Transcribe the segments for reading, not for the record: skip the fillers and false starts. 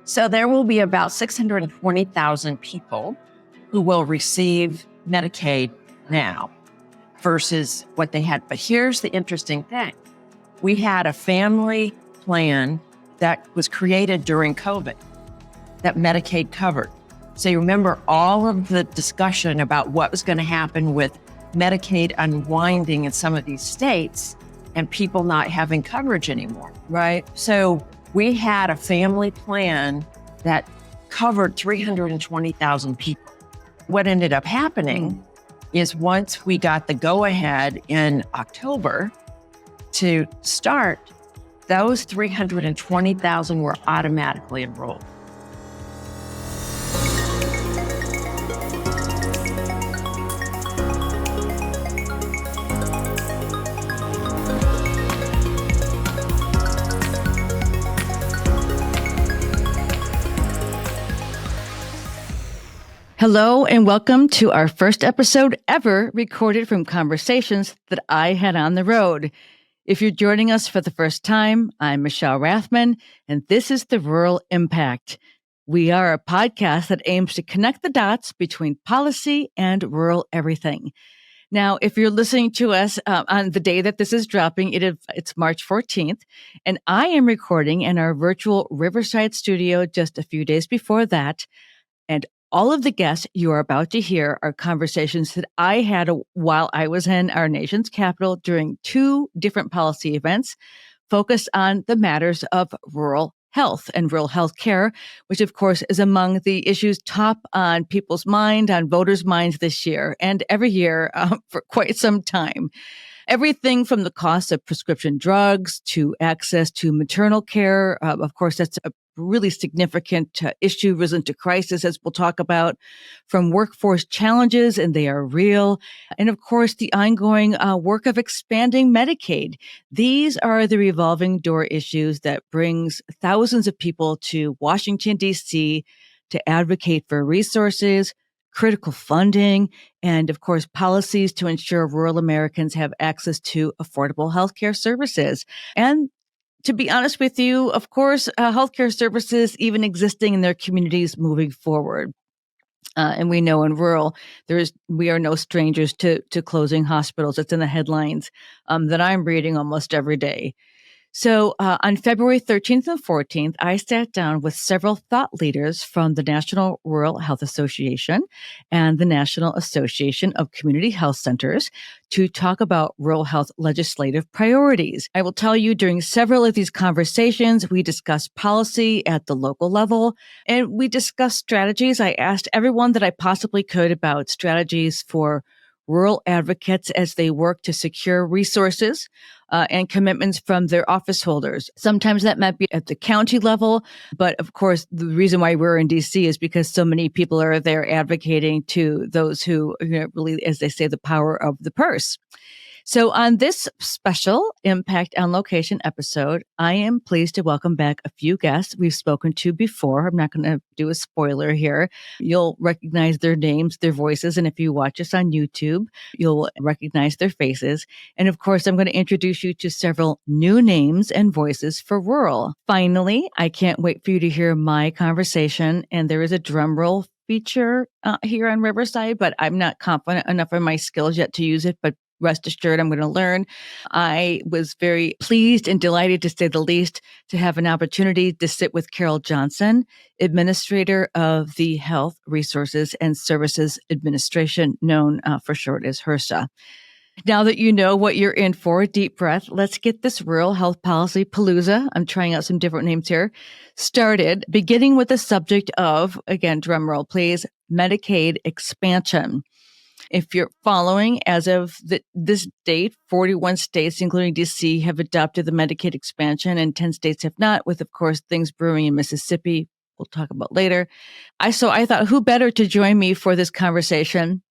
So there will be about 620,000 people who will receive Medicaid now versus what they had. But here's the interesting thing. We had a family plan that was created during COVID that Medicaid covered. So you remember all of the discussion about what was going to happen with Medicaid unwinding in some of these states and people not having coverage anymore, right? So we had a family plan that covered 320,000 people. What ended up happening is once we got the go-ahead in October to start, those 320,000 were automatically enrolled. Hello and welcome to our first episode ever recorded from conversations that I had on the road. If you're joining us for the first time, I'm Michelle Rathman, and this is The Rural Impact. We are a podcast that aims to connect the dots between policy and rural everything. Now, if you're listening to us on the day that this is dropping, it's March 14th, and I am recording in our virtual Riverside studio just a few days before that. And all of the guests you are about to hear are conversations that I had while I was in our nation's capital during two different policy events focused on the matters of rural health and rural health care, which of course is among the issues top on people's mind, on voters' minds this year and every year for quite some time. Everything from the cost of prescription drugs to access to maternal care. Of course, that's a really significant issue risen to crisis, as we'll talk about, from workforce challenges, and they are real. And of course, the ongoing work of expanding Medicaid. These are the revolving door issues that brings thousands of people to Washington, D.C. to advocate for resources, critical funding, and of course, policies to ensure rural Americans have access to affordable healthcare services. And to be honest with you, of course, healthcare services even existing in their communities moving forward. And we know in rural, we are no strangers to closing hospitals. It's in the headlines that I'm reading almost every day. So on February 13th and 14th, I sat down with several thought leaders from the National Rural Health Association and the National Association of Community Health Centers to talk about rural health legislative priorities. I will tell you, during several of these conversations, we discussed policy at the local level, and we discussed strategies. I asked everyone that I possibly could about strategies for rural advocates as they work to secure resources and commitments from their office holders. Sometimes that might be at the county level, but of course, the reason why we're in D.C. is because so many people are there advocating to those who, really, as they say, the power of the purse. So on this special Impact on Location episode, I am pleased to welcome back a few guests we've spoken to before. I'm not going to do a spoiler here. You'll recognize their names, their voices, and if you watch us on YouTube, you'll recognize their faces. And of course, I'm going to introduce you to several new names and voices for rural. Finally, I can't wait for you to hear my conversation, and there is a drum roll feature here on Riverside, but I'm not confident enough in my skills yet to use it, but rest assured, I'm going to learn. I was very pleased and delighted, to say the least, to have an opportunity to sit with Carol Johnson, Administrator of the Health Resources and Services Administration, known for short as HRSA. Now that you know what you're in for, deep breath, let's get this rural health policy palooza, I'm trying out some different names here, started, beginning with the subject of, again, drum roll please, Medicaid expansion. If you're following, as of this date, 41 states, including D.C., have adopted the Medicaid expansion, and 10 states have not, with, of course, things brewing in Mississippi we'll talk about later. I thought, who better to join me for this conversation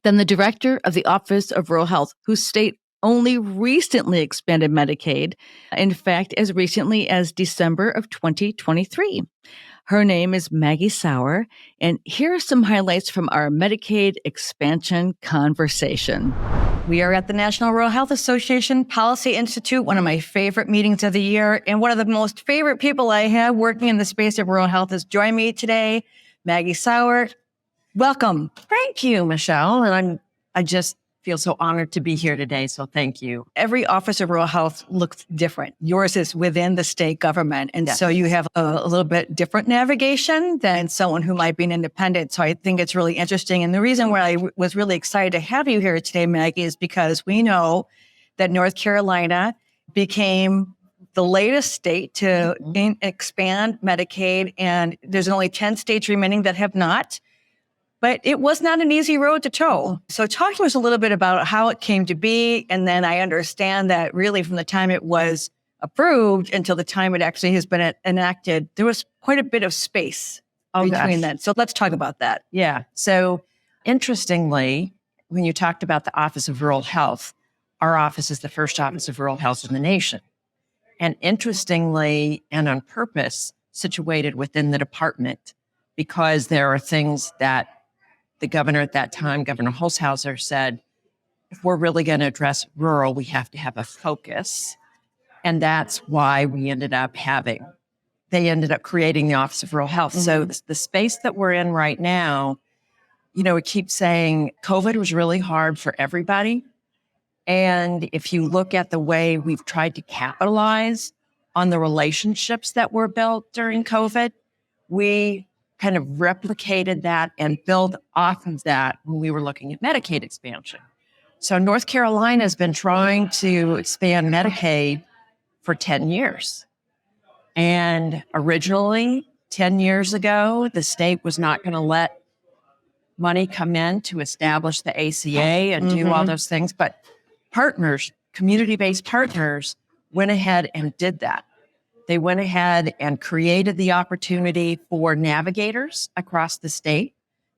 than the director of the Office of Rural Health, whose state only recently expanded Medicaid, in fact, as recently as December of 2023. Her name is Maggie Sauer, and here are some highlights from our Medicaid expansion conversation. We are at the National Rural Health Association Policy Institute, one of my favorite meetings of the year. And one of the most favorite people I have working in the space of rural health is joining me today, Maggie Sauer. Welcome. Thank you, Michelle. And I just feel so honored to be here today. So thank you. Every Office of Rural Health looks different. Yours is within the state government. And Yes. so you have a little bit different navigation than someone who might be an independent. So I think it's really interesting. And the reason why I was really excited to have you here today, Maggie, is because we know that North Carolina became the latest state to expand Medicaid. And there's only 10 states remaining that have not. But it was not an easy road to toe. So talk to us a little bit about how it came to be. And then I understand that really from the time it was approved until the time it actually has been enacted, there was quite a bit of space between that. So let's talk about that. Yeah. So interestingly, when you talked about the Office of Rural Health, our office is the first Office of Rural Health in the nation. And interestingly, and on purpose, situated within the department, because there are things that the governor at that time, Governor Holshouser, said, if we're really going to address rural, we have to have a focus. And that's why they ended up creating the Office of Rural Health. So the space that we're in right now, we keep saying COVID was really hard for everybody. And if you look at the way we've tried to capitalize on the relationships that were built during COVID, we kind of replicated that and built off of that when we were looking at Medicaid expansion. So North Carolina has been trying to expand Medicaid for 10 years. And originally, 10 years ago, the state was not going to let money come in to establish the ACA and do all those things. But partners, community-based partners, went ahead and did that. They went ahead and created the opportunity for navigators across the state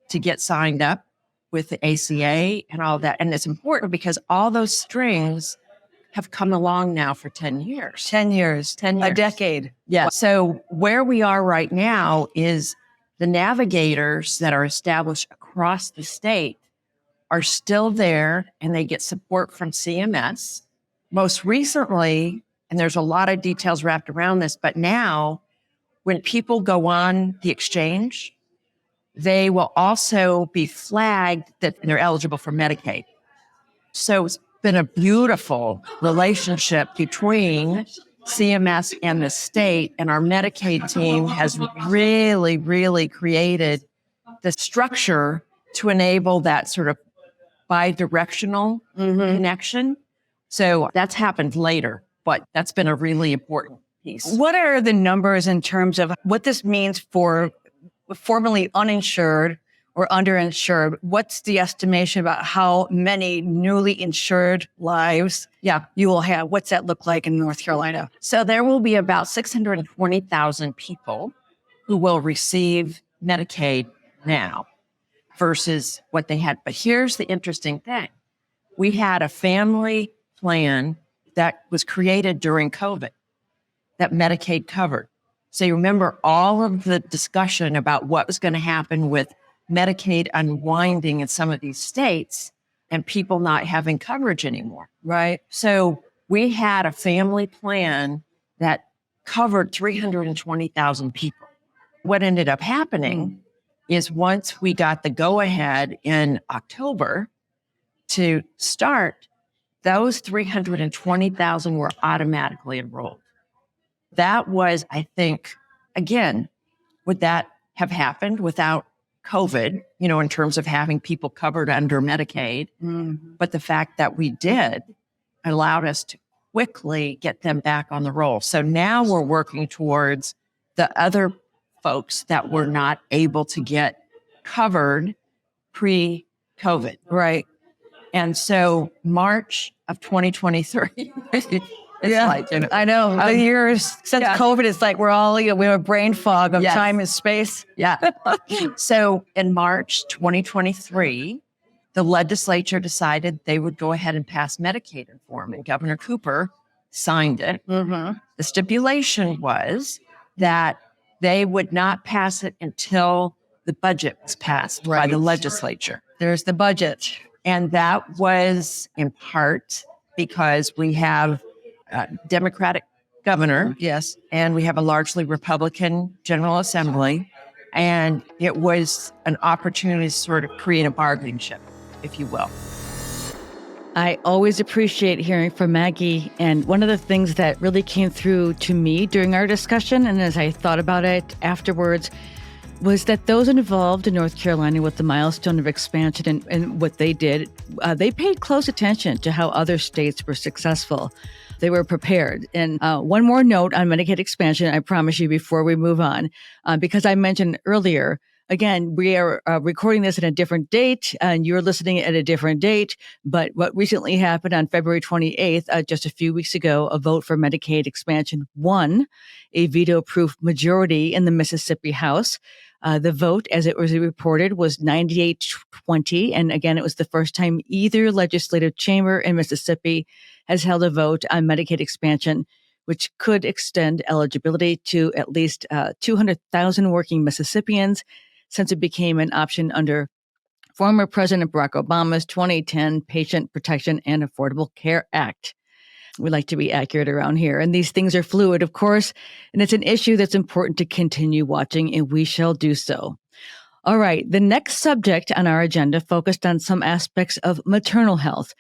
to get signed up with the ACA and all that. And it's important because all those strings have come along now for 10 years. 10 years. 10 years. A decade. Yeah. So where we are right now is the navigators that are established across the state are still there, and they get support from CMS. Most recently, and there's a lot of details wrapped around this, but now when people go on the exchange, they will also be flagged that they're eligible for Medicaid. So it's been a beautiful relationship between CMS and the state, and our Medicaid team has really, really created the structure to enable that sort of bi-directional connection. So that's happened later, but that's been a really important piece. What are the numbers in terms of what this means for formerly uninsured or underinsured? What's the estimation about how many newly insured lives you will have? What's that look like in North Carolina? So there will be about 620,000 people who will receive Medicaid now versus what they had. But here's the interesting thing. We had a family plan that was created during COVID that Medicaid covered. So you remember all of the discussion about what was going to happen with Medicaid unwinding in some of these states and people not having coverage anymore. Right. So we had a family plan that covered 320,000 people. What ended up happening is once we got the go-ahead in October to start, those 320,000 were automatically enrolled. That was, I think, again, would that have happened without COVID, in terms of having people covered under Medicaid? But the fact that we did allowed us to quickly get them back on the roll. So now we're working towards the other folks that were not able to get covered pre-COVID. Right. And so March of 2023, I know. The years since COVID, it's like we have a brain fog of time and space. Yeah. So in March 2023, the legislature decided they would go ahead and pass Medicaid reform, and Governor Cooper signed it. Mm-hmm. The stipulation was that they would not pass it until the budget was passed by the legislature. There's the budget. And that was in part because we have a Democratic governor. Yes. And we have a largely Republican General Assembly. And it was an opportunity to sort of create a bargaining chip, if you will. I always appreciate hearing from Maggie. And one of the things that really came through to me during our discussion, and as I thought about it afterwards, was that those involved in North Carolina with the milestone of expansion and what they did, they paid close attention to how other states were successful. They were prepared. And one more note on Medicaid expansion, I promise you, before we move on, because I mentioned earlier, again, we are recording this at a different date, and you're listening at a different date. But what recently happened on February 28th, just a few weeks ago, a vote for Medicaid expansion won a veto-proof majority in the Mississippi House. The vote, as it was reported, was 98-20. And again, it was the first time either legislative chamber in Mississippi has held a vote on Medicaid expansion, which could extend eligibility to at least 200,000 working Mississippians, since it became an option under former President Barack Obama's 2010 Patient Protection and Affordable Care Act. We like to be accurate around here. And these things are fluid, of course, and it's an issue that's important to continue watching, and we shall do so. All right. The next subject on our agenda focused on some aspects of maternal health.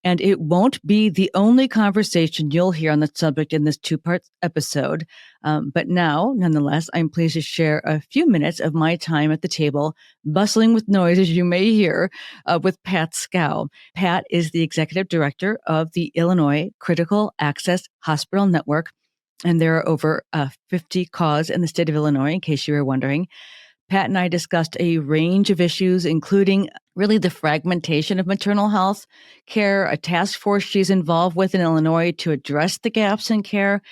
And it won't be the only conversation you'll hear on the subject in this two-part episode. But now, nonetheless, I'm pleased to share a few minutes of my time at the table, bustling with noise, as you may hear, with Pat Schou. Pat is the executive director of the Illinois Critical Access Hospital Network. And there are over 50 CAHs in the state of Illinois, in case you were wondering. Pat and I discussed a range of issues, including really the fragmentation of maternal health care, a task force she's involved with in Illinois to address the gaps in care,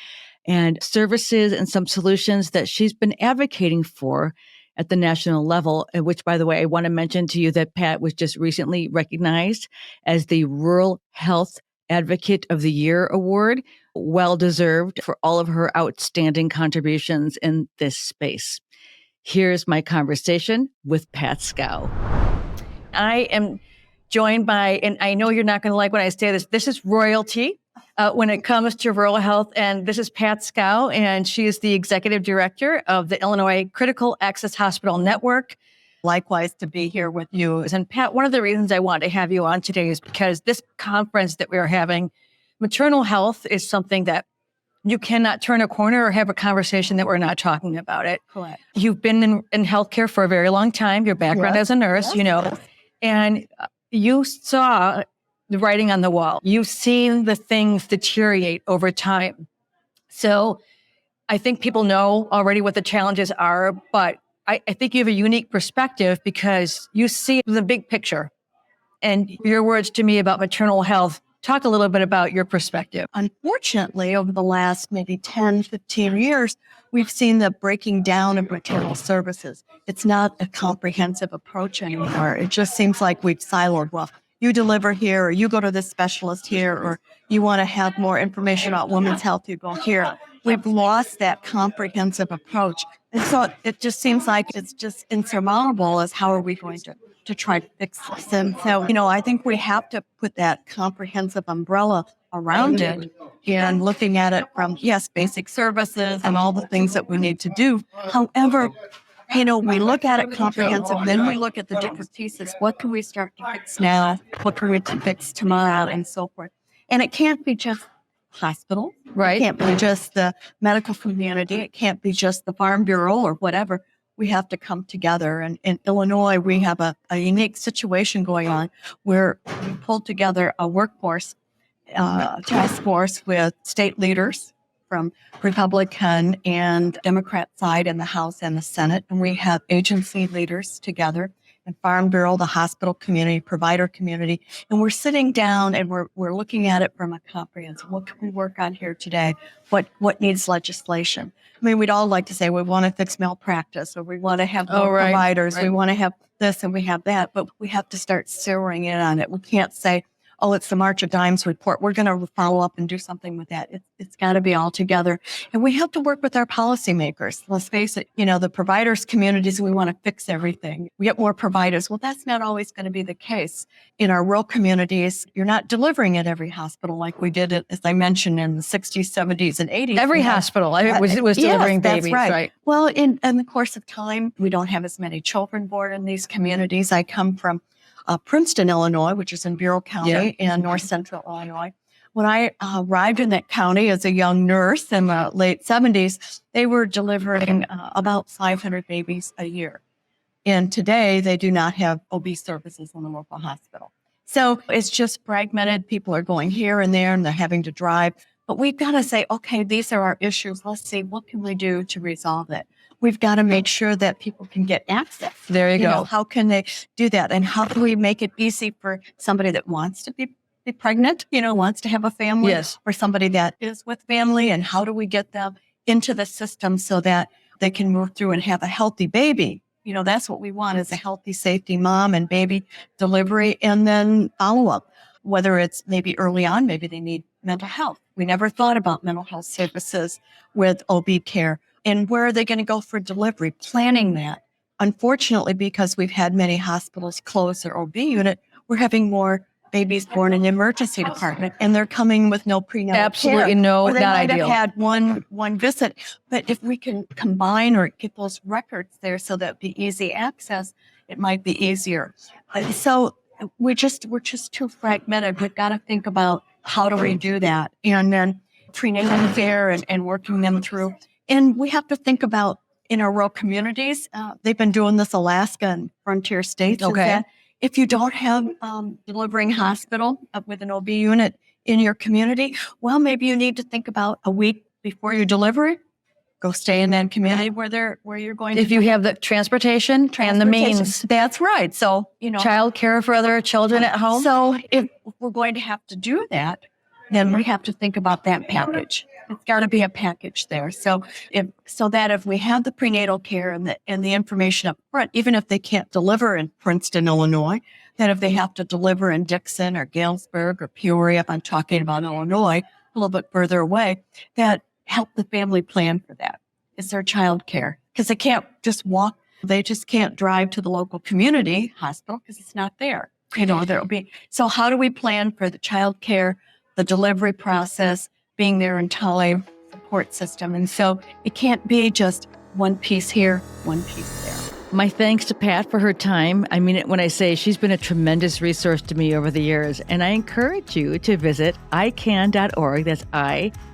and services and some solutions that she's been advocating for at the national level, which, by the way, I want to mention to you that Pat was just recently recognized as the Rural Health Advocate of the Year Award, well-deserved for all of her outstanding contributions in this space. Here's my conversation with Pat Schou. I am joined by, and I know you're not going to like when I say this is royalty when it comes to rural health. And this is Pat Schou, and she is the executive director of the Illinois Critical Access Hospital Network. Likewise, to be here with you. And Pat, one of the reasons I want to have you on today is because this conference that we are having, maternal health is something that you cannot turn a corner or have a conversation that we're not talking about it. Correct. You've been in healthcare for a very long time. Your background as a nurse, and you saw the writing on the wall. You've seen the things deteriorate over time. So I think people know already what the challenges are, but I think you have a unique perspective because you see the big picture. And your words to me about maternal health, talk a little bit about your perspective. Unfortunately, over the last maybe 10, 15 years, we've seen the breaking down of maternal services. It's not a comprehensive approach anymore. It just seems like we've siloed. Well, you deliver here, or you go to this specialist here, or you want to have more information about women's health, you go here. We've lost that comprehensive approach. And so it just seems like it's just insurmountable as how are we going to try to fix this. And so, I think we have to put that comprehensive umbrella around it and looking at it from, yes, basic services and all the things that we need to do. However, we look at it comprehensive, then we look at the different pieces. What can we start to fix now? What can we fix tomorrow? And so forth. And it can't be just hospital. Right. It can't be just the medical community. It can't be just the Farm Bureau or whatever. We have to come together. And in Illinois, we have a unique situation going on where we pulled together a workforce task force with state leaders from Republican and Democrat side in the House and the Senate. And we have agency leaders together. and Farm Bureau, the hospital community, provider community. And we're sitting down and we're looking at it from a comprehensive. What can we work on here today? What needs legislation? I mean, we'd all like to say we want to fix malpractice, or we want to have more providers. We want to have this and we have that, but we have to start zeroing in on it. We can't say, oh, it's the March of Dimes report. We're going to follow up and do something with that. It's got to be all together. And we have to work with our policymakers. Let's face it, the providers communities, we want to fix everything. We get more providers. Well, that's not always going to be the case. In our rural communities, you're not delivering at every hospital like we did it, as I mentioned, in the 60s, 70s, and 80s. Every hospital was delivering babies, that's right? Well, in the course of time, we don't have as many children born in these communities. I come from Princeton, Illinois, which is in Bureau County in north central Illinois. When I arrived in that county as a young nurse in the late 70s, they were delivering about 500 babies a year. And today, they do not have OB services in the local hospital. So it's just fragmented. People are going here and there, and they're having to drive. But we've got to say, okay, these are our issues. Let's see, what can we do to resolve it? We've got to make sure that people can get access. There you go. How can they do that? And how do we make it easy for somebody that wants to be pregnant, wants to have a family, or somebody that is with family? And how do we get them into the system so that they can move through and have a healthy baby? That's what we want, is a healthy, safety mom and baby delivery, and then follow-up. Whether it's maybe early on, maybe they need mental health. We never thought about mental health services with OB care. And where are they going to go for delivery? Planning that. Unfortunately, because we've had many hospitals close their OB unit, we're having more babies born in the emergency department, and they're coming with no prenatal care. Absolutely no, or they not might ideal. have had one visit. But if we can combine or get those records there so that it'd be easy access, it might be easier. So we're just too fragmented. We've got to think about how do we do that, and then prenatal care and working them through. And we have to think about, in our rural communities, they've been doing this, Alaska and frontier states. Okay. Is that if you don't have delivering hospital with an OB unit in your community, well, maybe you need to think about a week before you deliver, go stay in that community where you're going to. If you have the transportation and the means. That's right. So, Child care for other children at home. So if we're going to have to do that, then we have to think about that package. It's got to be a package there. So that if we have the prenatal care and the information up front, even if they can't deliver in Princeton, Illinois, that if they have to deliver in Dixon or Galesburg or Peoria, if I'm talking about Illinois, a little bit further away, that help the family plan for that. Is there child care? Because they can't just walk. They just can't drive to the local community hospital because it's not there. There'll be. So how do we plan for the child care, the delivery process, being their entire support system? And so it can't be just one piece here, one piece there. My thanks to Pat for her time. I mean it when I say she's been a tremendous resource to me over the years. And I encourage you to visit ICAHN.org. That's ICAHN.org.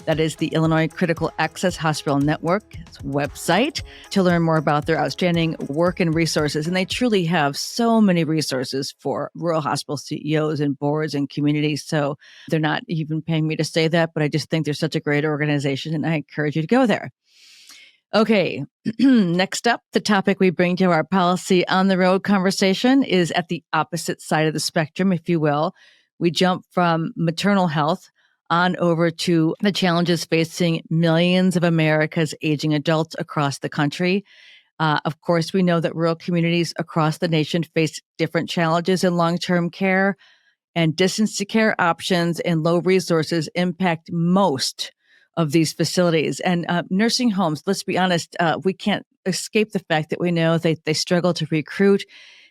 That is the Illinois Critical Access Hospital Network's website to learn more about their outstanding work and resources. And they truly have so many resources for rural hospital CEOs and boards and communities. So they're not even paying me to say that, but I just think they're such a great organization, and I encourage you to go there. Okay, next up, the topic we bring to our policy on the road conversation is at the opposite side of the spectrum, if you will. We jump from maternal health on over to the challenges facing millions of America's aging adults across the country. Of course, we know that rural communities across the nation face different challenges in long-term care, and distance to care options and low resources impact most of these facilities. And nursing homes, let's be honest, we can't escape the fact that we know they struggle to recruit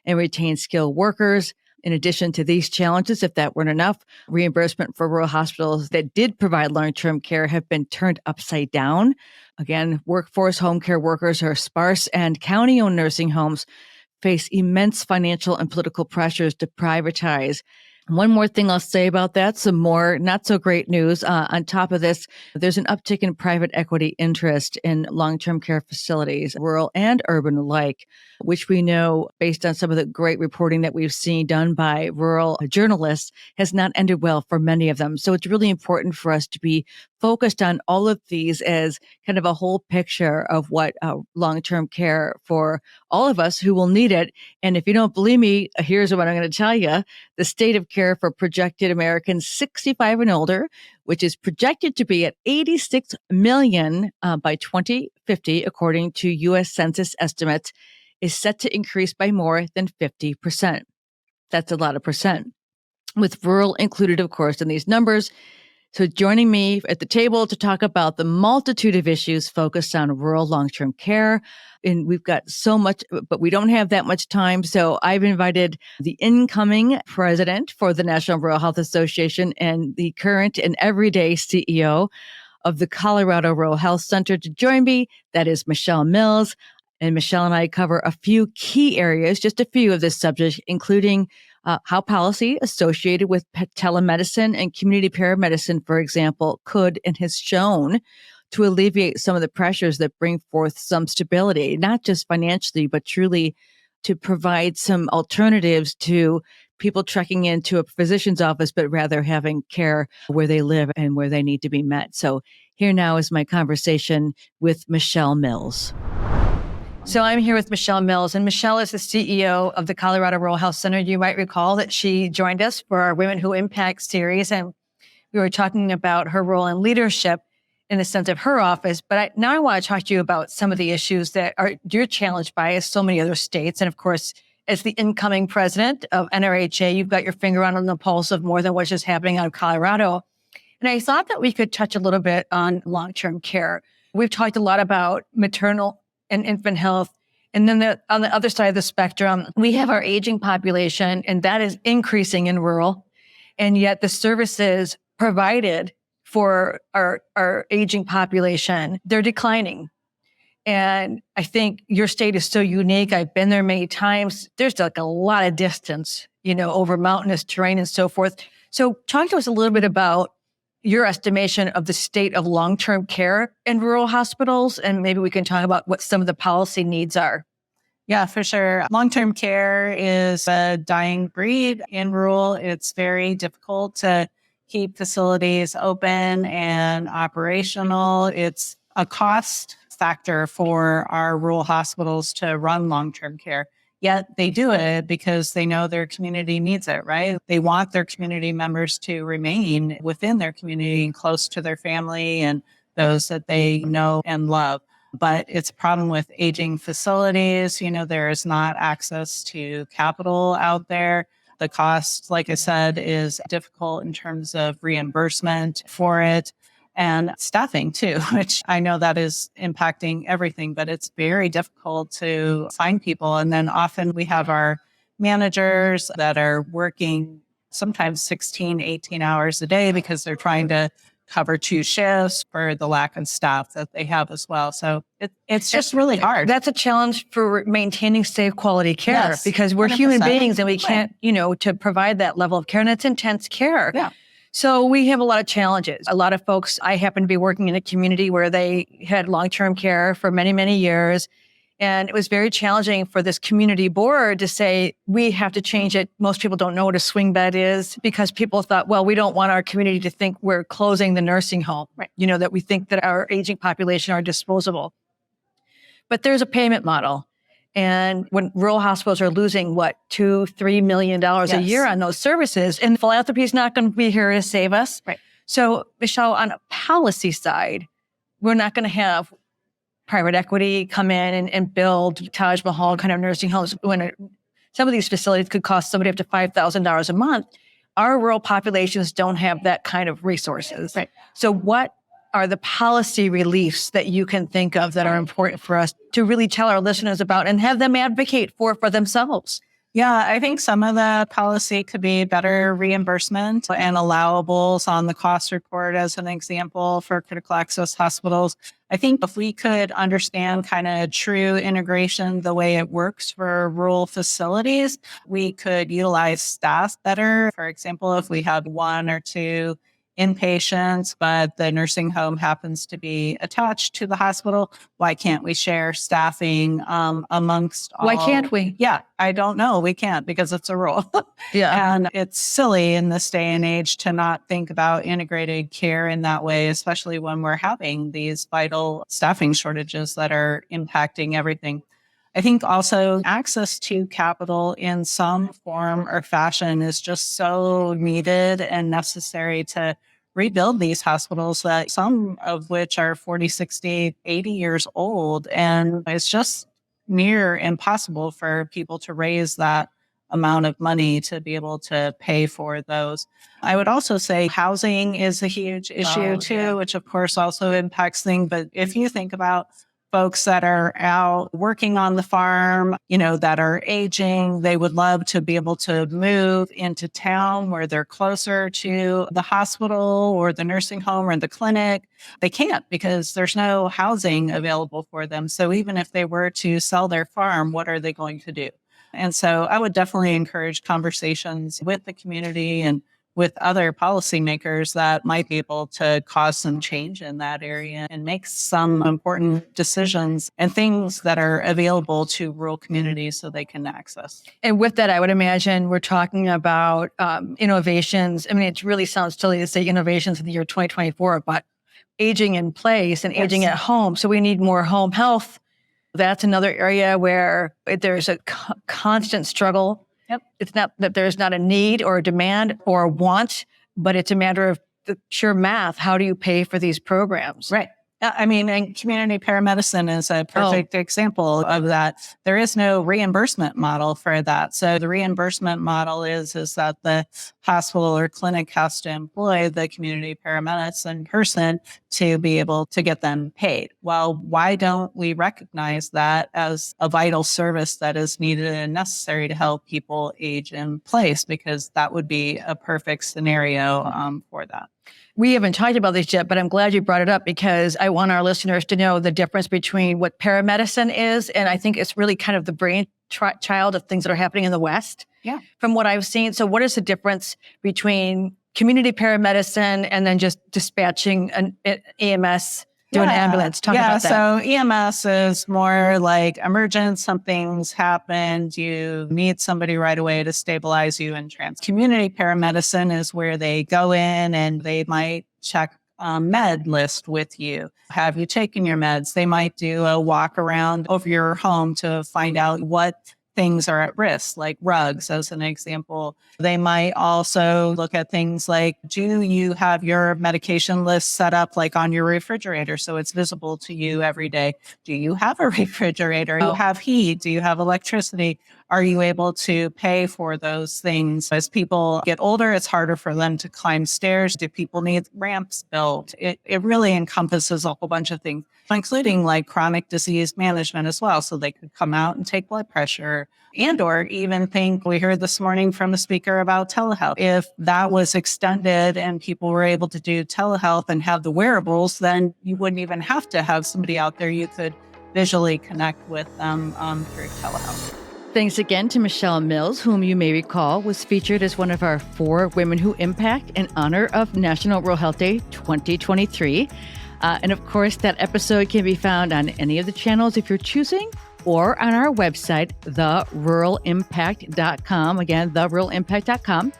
and retain skilled workers. In addition to these challenges, if that weren't enough, reimbursement for rural hospitals that did provide long-term care have been turned upside down. Again, workforce home care workers are sparse, and county-owned nursing homes face immense financial and political pressures to privatize One more thing I'll say about that, some more not so great news. On top of this, there's an uptick in private equity interest in long-term care facilities, rural and urban alike, which we know based on some of the great reporting that we've seen done by rural journalists has not ended well for many of them. So it's really important for us to be focused on all of these as kind of a whole picture of what long-term care for all of us who will need it. And if you don't believe me, here's what I'm going to tell you. The state of care for projected Americans 65 and older, which is projected to be at 86 million by 2050, according to U.S. Census estimates, is set to increase by more than 50%. That's a lot of percent, with rural included, of course, in these numbers. So joining me at the table to talk about the multitude of issues focused on rural long-term care. And we've got so much, but we don't have that much time. So I've invited the incoming president for the National Rural Health Association and the current and everyday CEO of the Colorado Rural Health Center to join me. That is Michelle Mills. And Michelle and I cover a few key areas, just a few of this subject, including how policy associated with telemedicine and community paramedicine, for example, could and has shown to alleviate some of the pressures that bring forth some stability, not just financially, but truly to provide some alternatives to people trekking into a physician's office, but rather having care where they live and where they need to be met. So here now is my conversation with Michelle Mills. So I'm here with Michelle Mills, and Michelle is the CEO of the Colorado Rural Health Center. You might recall that she joined us for our Women Who Impact series, and we were talking about her role in leadership in the sense of her office. But now I want to talk to you about some of the issues that you're challenged by, as so many other states. And of course, as the incoming president of NRHA, you've got your finger on the pulse of more than what's just happening out of Colorado. And I thought that we could touch a little bit on long-term care. We've talked a lot about maternal and infant health. And then on the other side of the spectrum, we have our aging population, and that is increasing in rural. And yet the services provided for our aging population, they're declining. And I think your state is so unique. I've been there many times. There's like a lot of distance, over mountainous terrain and so forth. So talk to us a little bit about your estimation of the state of long-term care in rural hospitals, and maybe we can talk about what some of the policy needs are. Yeah, for sure. Long-term care is a dying breed in rural. It's very difficult to keep facilities open and operational. It's a cost factor for our rural hospitals to run long-term care. Yet they do it because they know their community needs it, right? They want their community members to remain within their community and close to their family and those that they know and love. But it's a problem with aging facilities. There is not access to capital out there. The cost, like I said, is difficult in terms of reimbursement for it. And staffing too, which I know that is impacting everything, but it's very difficult to find people. And then often we have our managers that are working sometimes 16, 18 hours a day because they're trying to cover 2 shifts for the lack of staff that they have as well. So it's just really hard. That's a challenge for maintaining safe quality care, because we're 100%. Human beings and we can't, to provide that level of care, and it's intense care. Yeah. So we have a lot of challenges. A lot of folks, I happen to be working in a community where they had long-term care for many, many years. And it was very challenging for this community board to say, we have to change it. Most people don't know what a swing bed is because people thought, well, we don't want our community to think we're closing the nursing home, right? That we think that our aging population are disposable. But there's a payment model. And when rural hospitals are losing, $2-3 million a year on those services, and philanthropy is not going to be here to save us. Right. So, Michelle, on a policy side, we're not going to have private equity come in and build Taj Mahal kind of nursing homes when some of these facilities could cost somebody up to $5,000 a month. Our rural populations don't have that kind of resources. Right. So what are the policy reliefs that you can think of that are important for us to really tell our listeners about and have them advocate for themselves? Yeah, I think some of the policy could be better reimbursement and allowables on the cost report as an example for critical access hospitals. I think if we could understand kind of true integration, the way it works for rural facilities, we could utilize staff better. For example, if we had one or two inpatients, but the nursing home happens to be attached to the hospital, why can't we share staffing amongst all? Why can't we? Yeah, I don't know. We can't because it's a rule. Yeah. And it's silly in this day and age to not think about integrated care in that way, especially when we're having these vital staffing shortages that are impacting everything. I think also access to capital in some form or fashion is just so needed and necessary to rebuild these hospitals, that some of which are 40, 60, 80 years old. And it's just near impossible for people to raise that amount of money to be able to pay for those. I would also say housing is a huge issue too, which of course also impacts things. But if you think about folks that are out working on the farm, that are aging, they would love to be able to move into town where they're closer to the hospital or the nursing home or the clinic. They can't because there's no housing available for them. So even if they were to sell their farm, what are they going to do? And so I would definitely encourage conversations with the community and with other policymakers that might be able to cause some change in that area and make some important decisions and things that are available to rural communities so they can access. And with that, I would imagine we're talking about innovations. I mean, it really sounds silly to say innovations in the year 2024, but aging in place and aging at home. So we need more home health. That's another area where there's a constant struggle. Yep. It's not that there's not a need or a demand or a want, but it's a matter of the pure math. How do you pay for these programs? Right. I mean, and community paramedicine is a perfect example of that. There is no reimbursement model for that. So the reimbursement model is that the hospital or clinic has to employ the community paramedicine person to be able to get them paid. Well, why don't we recognize that as a vital service that is needed and necessary to help people age in place? Because that would be a perfect scenario for that. We haven't talked about this yet, but I'm glad you brought it up because I want our listeners to know the difference between what paramedicine is. And I think it's really kind of the brainchild of things that are happening in the West. Yeah. From what I've seen. So what is the difference between community paramedicine and then just dispatching an EMS to an ambulance? Talk about that. So EMS is more like emergent, something's happened, you need somebody right away to stabilize you and Community paramedicine is where they go in and they might check med list with you. Have you taken your meds? They might do a walk around over your home to find out what things are at risk, like rugs, as an example. They might also look at things like, do you have your medication list set up like on your refrigerator so it's visible to you every day? Do you have a refrigerator? Do you have heat? Do you have electricity? Are you able to pay for those things? As people get older, it's harder for them to climb stairs. Do people need ramps built? It really encompasses a whole bunch of things, including like chronic disease management as well. So they could come out and take blood pressure and or even think, we heard this morning from a speaker about telehealth. If that was extended and people were able to do telehealth and have the wearables, then you wouldn't even have to have somebody out there. You could visually connect with them through telehealth. Thanks again to Michelle Mills, whom you may recall was featured as one of our 4 Women Who Impact in honor of National Rural Health Day 2023. And of course, that episode can be found on any of the channels if you're choosing, or on our website, theruralimpact.com. Again, theruralimpact.com.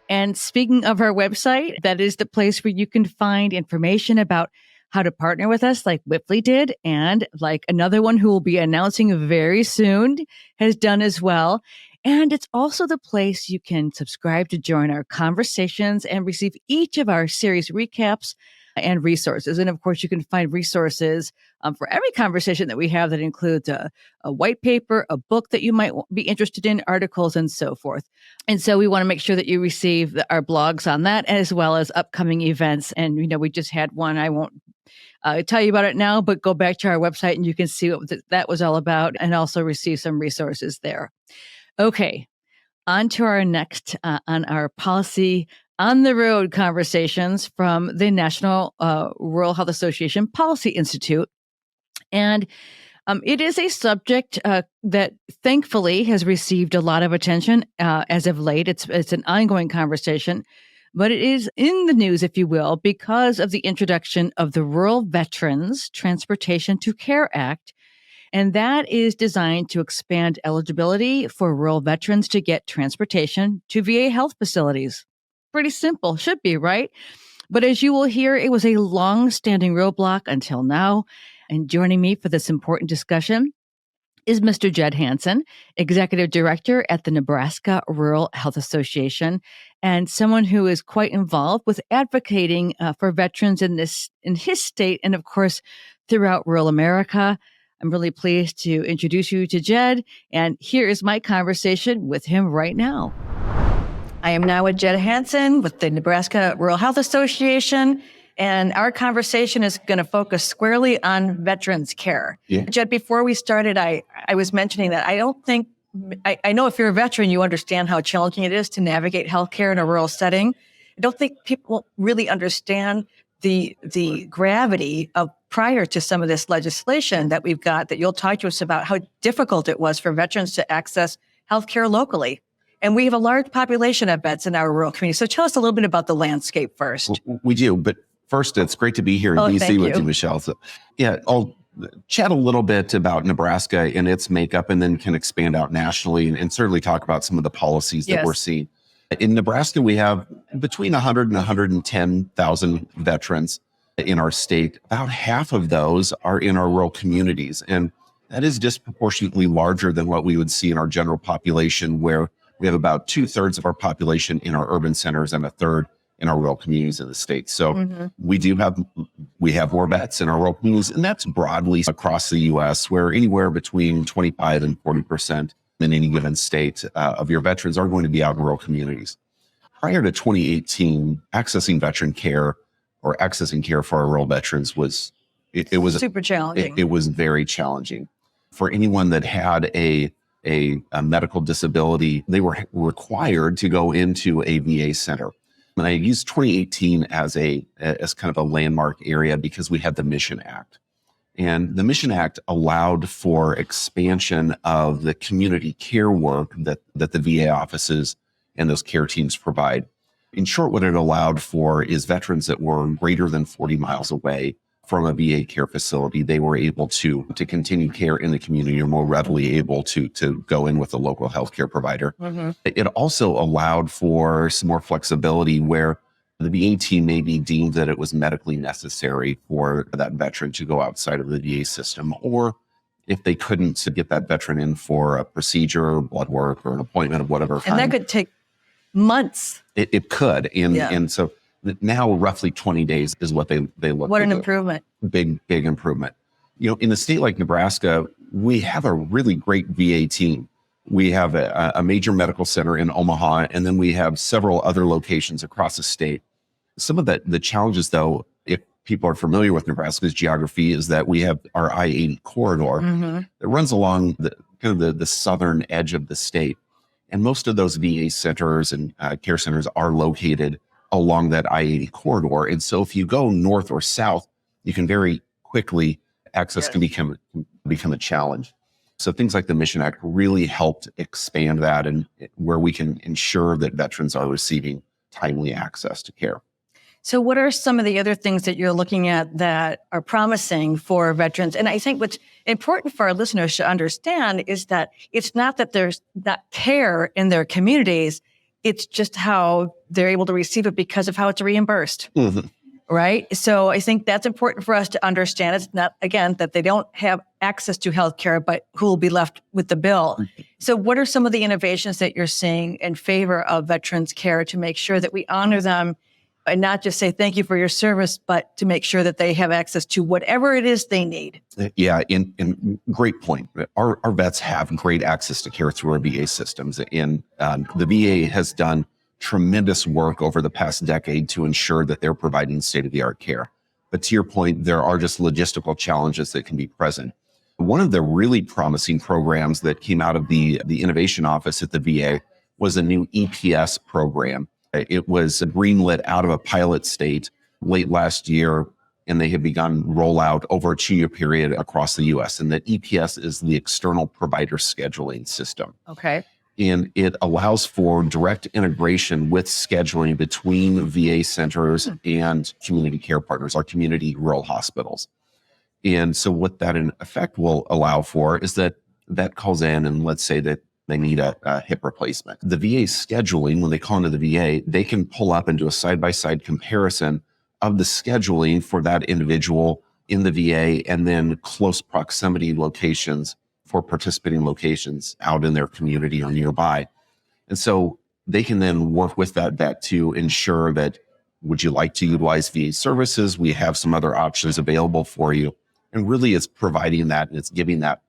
And speaking of our website, that is the place where you can find information about how to partner with us like Whipley did, and like another one who will be announcing very soon has done as well. And it's also the place you can subscribe to join our conversations and receive each of our series recaps and resources. And of course, you can find resources for every conversation that we have that includes a white paper, a book that you might be interested in, articles, and so forth. And so we want to make sure that you receive our blogs on that, as well as upcoming events. And, we just had one. I won't tell you about it now, but go back to our website and you can see what that was all about and also receive some resources there. Okay, On to our next on our policy on the road conversations from the National Rural Health Association Policy Institute. And it is a subject that thankfully has received a lot of attention as of late. It's an ongoing conversation, but it is in the news, if you will, because of the introduction of the Rural Veterans Transportation to Care Act. And that is designed to expand eligibility for rural veterans to get transportation to VA health facilities. Pretty simple, should be, right? But as you will hear, it was a long-standing roadblock until now. And joining me for this important discussion is Mr. Jed Hansen, Executive Director at the Nebraska Rural Health Association, and someone who is quite involved with advocating for veterans in his state and, of course, throughout rural America. I'm really pleased to introduce you to Jed, and here is my conversation with him right now. I am now with Jed Hansen with the Nebraska Rural Health Association, and our conversation is going to focus squarely on veterans care. Yeah. Jed, before we started, I was mentioning that I don't think, I know if you're a veteran, you understand how challenging it is to navigate healthcare in a rural setting. I don't think people really understand the gravity of prior to some of this legislation that we've got, that you'll talk to us about how difficult it was for veterans to access healthcare locally. And we have a large population of vets in our rural community. So tell us a little bit about the landscape first. We do, but first, it's great to be here in D.C. with you, Michelle. So, yeah, I'll chat a little bit about Nebraska and its makeup, and then can expand out nationally and certainly talk about some of the policies that we're seeing. In Nebraska, we have between 100 and 110,000 veterans in our state. About half of those are in our rural communities, and that is disproportionately larger than what we would see in our general population, where we have about 2/3 of our population in our urban centers and 1/3 in our rural communities in the state. So we have more vets in our rural communities, and that's broadly across the U.S., where anywhere between 25 and 40% in any given state of your veterans are going to be out in rural communities. Prior to 2018, accessing veteran care or accessing care for our rural veterans was super challenging. It was very challenging. For anyone that had a medical disability, they were required to go into a VA center. And I used 2018 as kind of a landmark area because we had the Mission Act. And the Mission Act allowed for expansion of the community care work that the VA offices and those care teams provide. In short, what it allowed for is veterans that were greater than 40 miles away from a VA care facility, they were able to continue care in the community, or more readily able to go in with a local healthcare provider. It also allowed for some more flexibility where the VA team may be deemed that it was medically necessary for that veteran to go outside of the VA system, or if they couldn't get that veteran in for a procedure, blood work, or an appointment of whatever kind. And that could take months. It could. And so now roughly 20 days is what they look. What an improvement. Big improvement. In a state like Nebraska, we have a really great VA team. We have a major medical center in Omaha, and then we have several other locations across the state. Some of the challenges, though, if people are familiar with Nebraska's geography, is that we have our I-80 corridor that runs along the southern edge of the state. And most of those VA centers and care centers are located along that I-80 corridor. And so if you go north or south, you can very quickly, access can become a challenge. So things like the Mission Act really helped expand that, and where we can ensure that veterans are receiving timely access to care. So what are some of the other things that you're looking at that are promising for veterans? And I think what's important for our listeners to understand is that it's not that there's not care in their communities, it's just how they're able to receive it because of how it's reimbursed. Right? So I think that's important for us to understand. It's not, again, that they don't have access to health care, but who will be left with the bill. So what are some of the innovations that you're seeing in favor of veterans care to make sure that we honor them and not just say thank you for your service, but to make sure that they have access to whatever it is they need? Yeah, and great point. Our vets have great access to care through our VA systems. And the VA has done tremendous work over the past decade to ensure that they're providing state-of-the-art care. But to your point, there are just logistical challenges that can be present. One of the really promising programs that came out of the innovation office at the VA was a new EPS program. It was greenlit out of a pilot state late last year, and they have begun rollout over a 2-year period across the U.S. And that EPS is the external provider scheduling system. Okay. And it allows for direct integration with scheduling between VA centers and community care partners, our community rural hospitals. And so what that in effect will allow for is that vet calls in and let's say that they need a hip replacement. The VA scheduling, when they call into the VA, they can pull up and do a side-by-side comparison of the scheduling for that individual in the VA and then close proximity locations for participating locations out in their community or nearby. And so they can then work with that vet to ensure that, would you like to utilize VA services? We have some other options available for you. And really it's providing that, and it's giving that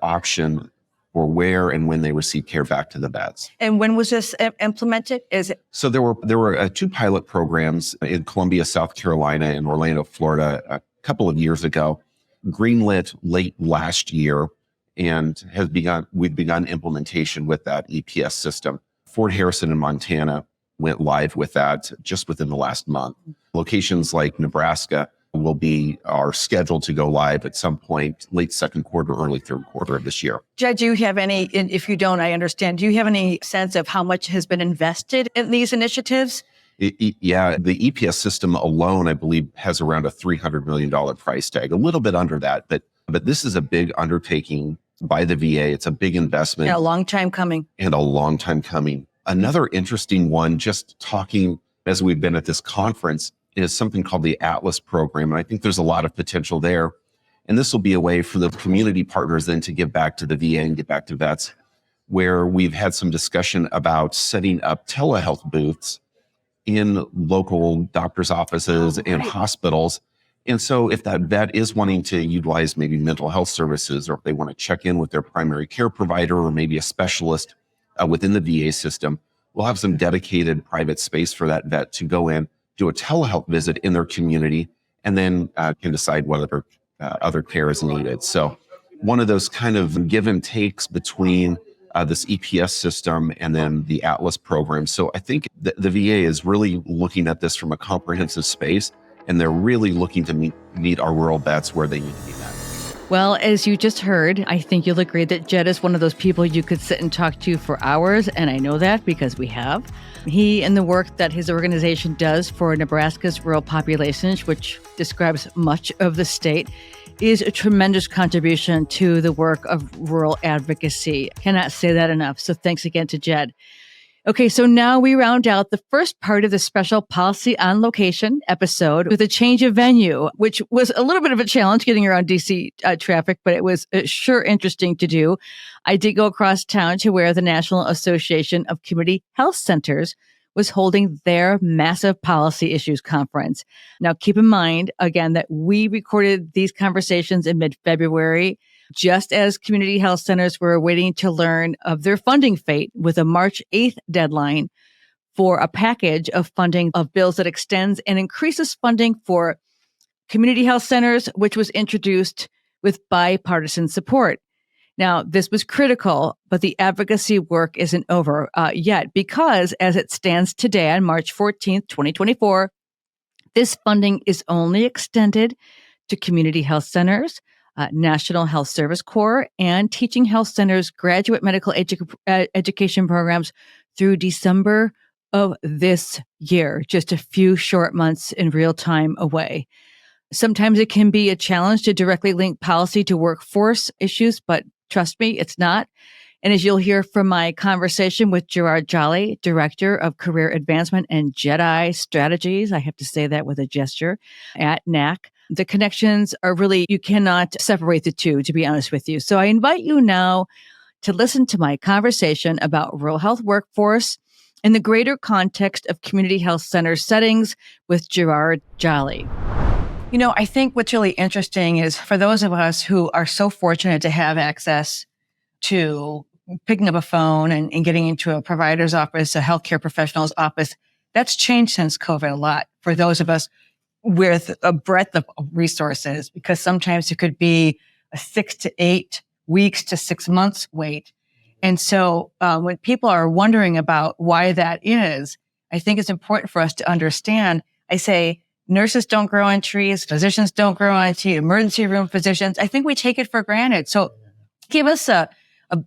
option for where and when they receive care back to the vets. And when was this implemented? So there were 2 pilot programs in Columbia, South Carolina, and Orlando, Florida, a couple of years ago, greenlit late last year, and we've begun implementation with that EPS system. Fort Harrison in Montana went live with that just within the last month. Locations like Nebraska are scheduled to go live at some point late second quarter, early third quarter of this year. Jed, do you have any, and if you don't, I understand, do you have any sense of how much has been invested in these initiatives? Yeah, the EPS system alone, I believe, has around a $300 million price tag, a little bit under that, but this is a big undertaking by the VA. It's a big investment. Yeah, a long time coming. Another interesting one, just talking as we've been at this conference, is something called the Atlas program. And I think there's a lot of potential there. And this will be a way for the community partners then to give back to the VA and get back to vets, where we've had some discussion about setting up telehealth booths in local doctor's offices and hospitals. And so if that vet is wanting to utilize maybe mental health services, or if they want to check in with their primary care provider or maybe a specialist within the VA system, we'll have some dedicated private space for that vet to go in, do a telehealth visit in their community, and then can decide what other care is needed. So one of those kind of give and takes between this EPS system and then the Atlas program. So I think the VA is really looking at this from a comprehensive space, and they're really looking to meet our rural vets where they need to be met. Well, as you just heard, I think you'll agree that Jed is one of those people you could sit and talk to for hours, and I know that because we have. He and the work that his organization does for Nebraska's rural populations, which describes much of the state, is a tremendous contribution to the work of rural advocacy. Cannot say that enough. So thanks again to Jed. Okay, so now we round out the first part of the special Policy on Location episode with a change of venue, which was a little bit of a challenge getting around DC traffic, but it was sure interesting to do. I did go across town to where the National Association of Community Health Centers was holding their massive policy issues conference. Now, keep in mind, again, that we recorded these conversations in mid-February, just as community health centers were waiting to learn of their funding fate with a March 8th deadline for a package of funding of bills that extends and increases funding for community health centers, which was introduced with bipartisan support. Now, this was critical, but the advocacy work isn't over yet because as it stands today on March 14th, 2024, this funding is only extended to community health centers, National Health Service Corps, and teaching health centers graduate medical education programs through December of this year, just a few short months in real time away. Sometimes it can be a challenge to directly link policy to workforce issues, but trust me, it's not. And as you'll hear from my conversation with Gerrard Jolly, Director of Career Advancement and JEDI Strategies, I have to say that with a gesture, at NAC, the connections are really, you cannot separate the two, to be honest with you. So I invite you now to listen to my conversation about rural health workforce in the greater context of community health center settings with Gerrard Jolly. You know, I think what's really interesting is for those of us who are so fortunate to have access to picking up a phone and getting into a provider's office, a healthcare professional's office, that's changed since COVID a lot for those of us with a breadth of resources, because sometimes it could be a 6 to 8 weeks to 6 months wait. And so when people are wondering about why that is, I think it's important for us to understand. I say nurses don't grow on trees, physicians don't grow on trees, emergency room physicians. I think we take it for granted. So give us a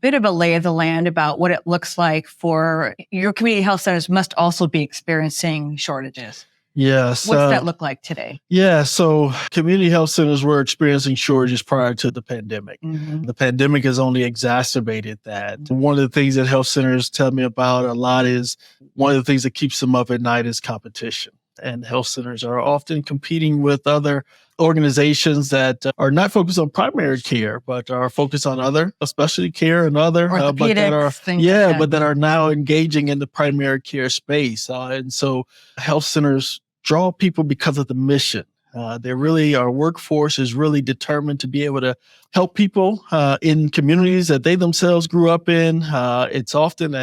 bit of a lay of the land about what it looks like for your community health centers must also be experiencing shortages. Yes. What's that look like today? Yeah. So community health centers were experiencing shortages prior to the pandemic. Mm-hmm. The pandemic has only exacerbated that. One of the things that health centers tell me about a lot is one of the things that keeps them up at night is competition. And health centers are often competing with other organizations that are not focused on primary care, but are focused on other specialty care and other, but that are now engaging in the primary care space. And so health centers draw people because of the mission. Our workforce is really determined to be able to help people in communities that they themselves grew up in. It's often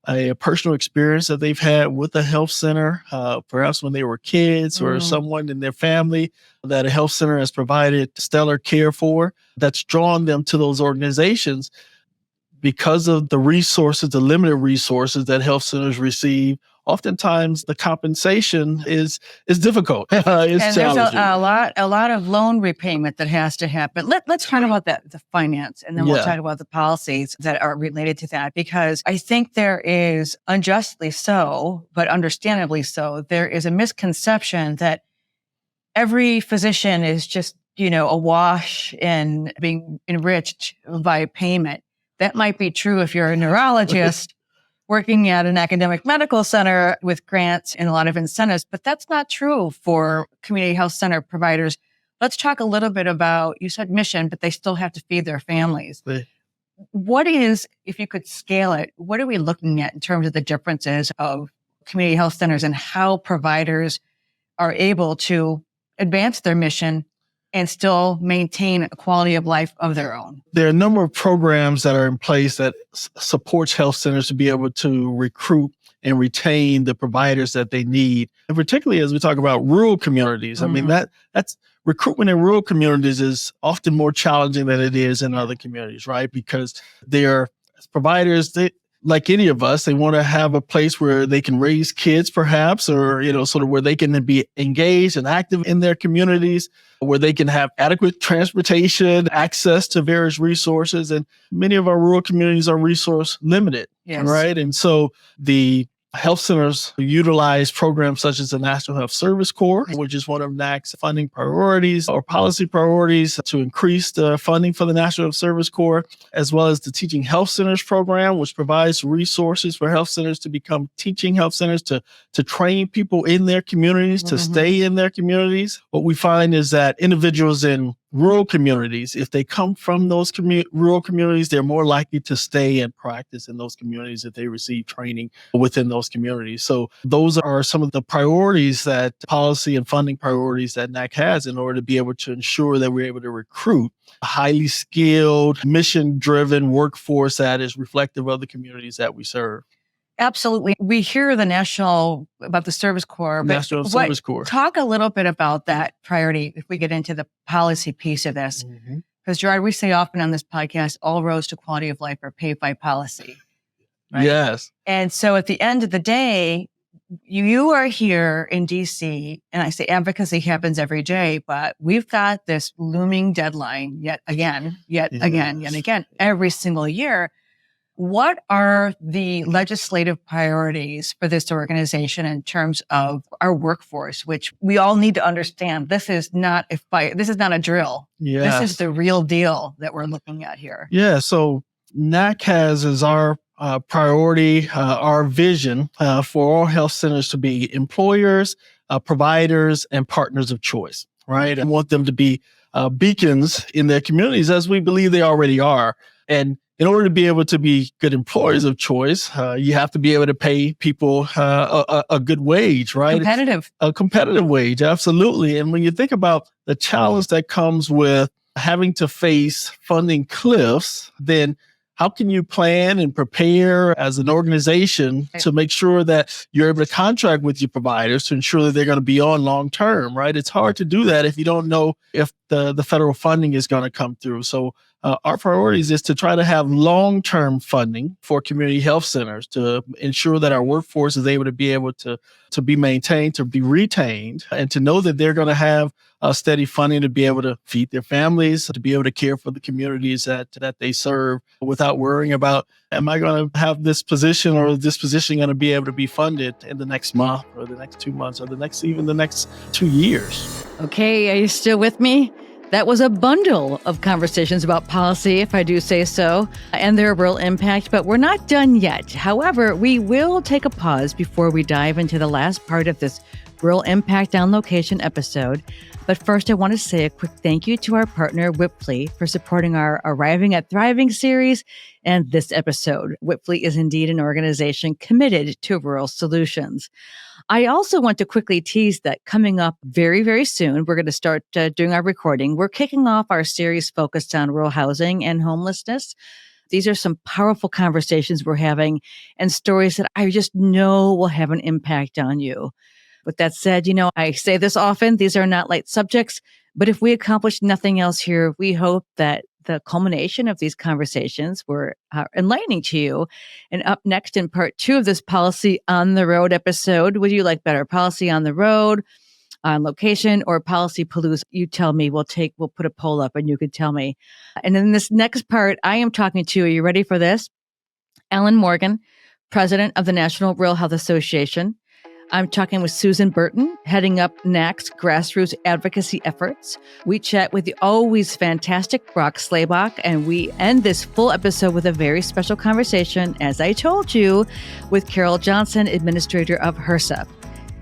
a personal experience that they've had with a health center, perhaps when they were kids or someone in their family that a health center has provided stellar care for, that's drawn them to those organizations because of the resources, the limited resources that health centers receive. Oftentimes the compensation is difficult. It's and challenging. There's a lot of loan repayment that has to happen. Let's talk about that, the finance, and then we'll talk about the policies that are related to that, because I think there is, unjustly so, but understandably so, there is a misconception that every physician is just, awash in being enriched by payment. That might be true if you're a neurologist working at an academic medical center with grants and a lot of incentives, but that's not true for community health center providers. Let's talk a little bit about, you said mission, but they still have to feed their families. What is, if you could scale it, what are we looking at in terms of the differences of community health centers and how providers are able to advance their mission and still maintain a quality of life of their own? There are a number of programs that are in place that supports health centers to be able to recruit and retain the providers that they need. And particularly as we talk about rural communities, I mean, that's recruitment in rural communities is often more challenging than it is in other communities, right? Because they're providers, like any of us, they want to have a place where they can raise kids perhaps, or, sort of where they can be engaged and active in their communities, where they can have adequate transportation, access to various resources. And many of our rural communities are resource limited, right? And so the health centers utilize programs such as the National Health Service Corps, which is one of NAC's funding priorities or policy priorities to increase the funding for the National Health Service Corps, as well as the Teaching Health Centers program, which provides resources for health centers to become teaching health centers to train people in their communities, to stay in their communities. What we find is that individuals in rural communities, if they come from those rural communities, they're more likely to stay and practice in those communities if they receive training within those communities. So those are some of the priorities, that policy and funding priorities that NAC has in order to be able to ensure that we're able to recruit a highly skilled, mission-driven workforce that is reflective of the communities that we serve. Absolutely. We hear about the Service Corps. National Service Corps. Talk a little bit about that priority if we get into the policy piece of this. Because Gerrard, we say often on this podcast, all roads to quality of life are paved by policy. Right? Yes. And so at the end of the day, you are here in D.C., and I say advocacy happens every day, but we've got this looming deadline yet again, every single year. What are the legislative priorities for this organization in terms of our workforce, which we all need to understand? This is not a fight. This is not a drill. Yes. This is the real deal that we're looking at here. Yeah. So NAC has as our priority, our vision for all health centers to be employers, providers, and partners of choice, right? I want them to be beacons in their communities, as we believe they already are. And in order to be able to be good employers of choice, you have to be able to pay people a good wage, right? A competitive wage, absolutely. And when you think about the challenge that comes with having to face funding cliffs, then how can you plan and prepare as an organization to make sure that you're able to contract with your providers to ensure that they're going to be on long term, right? It's hard to do that if you don't know if the federal funding is going to come through. So our priorities is to try to have long-term funding for community health centers to ensure that our workforce is able to be maintained, to be retained, and to know that they're going to have steady funding to be able to feed their families, to be able to care for the communities that they serve without worrying about, am I going to have this position or is this position going to be able to be funded in the next month or the next 2 months or even the next 2 years? Okay, are you still with me? That was a bundle of conversations about policy, if I do say so, and their real impact, but we're not done yet. However, we will take a pause before we dive into the last part of this Real Impact on Location episode. But first, I want to say a quick thank you to our partner, Whipley, for supporting our Arriving at Thriving series and this episode. Whipley is indeed an organization committed to rural solutions. I also want to quickly tease that coming up very, very soon, we're going to start doing our recording. We're kicking off our series focused on rural housing and homelessness. These are some powerful conversations we're having and stories that I just know will have an impact on you. With that said, I say this often, these are not light subjects, but if we accomplish nothing else here, we hope that the culmination of these conversations were enlightening to you. And up next in part 2 of this Policy on the Road episode, would you like better? Policy on the road, on location, or Policy Palooza? You tell me. We'll put a poll up and you could tell me. And in this next part, I am talking to, are you ready for this? Ellen Morgan, president of the National Rural Health Association. I'm talking with Susan Burton, heading up NAC's grassroots advocacy efforts. We chat with the always fantastic Brock Slaybach, and we end this full episode with a very special conversation, as I told you, with Carol Johnson, administrator of HRSA.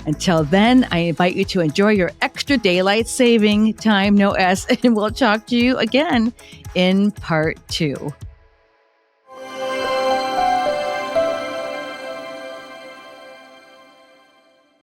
Until then, I invite you to enjoy your extra daylight saving time, no S, and we'll talk to you again in part 2.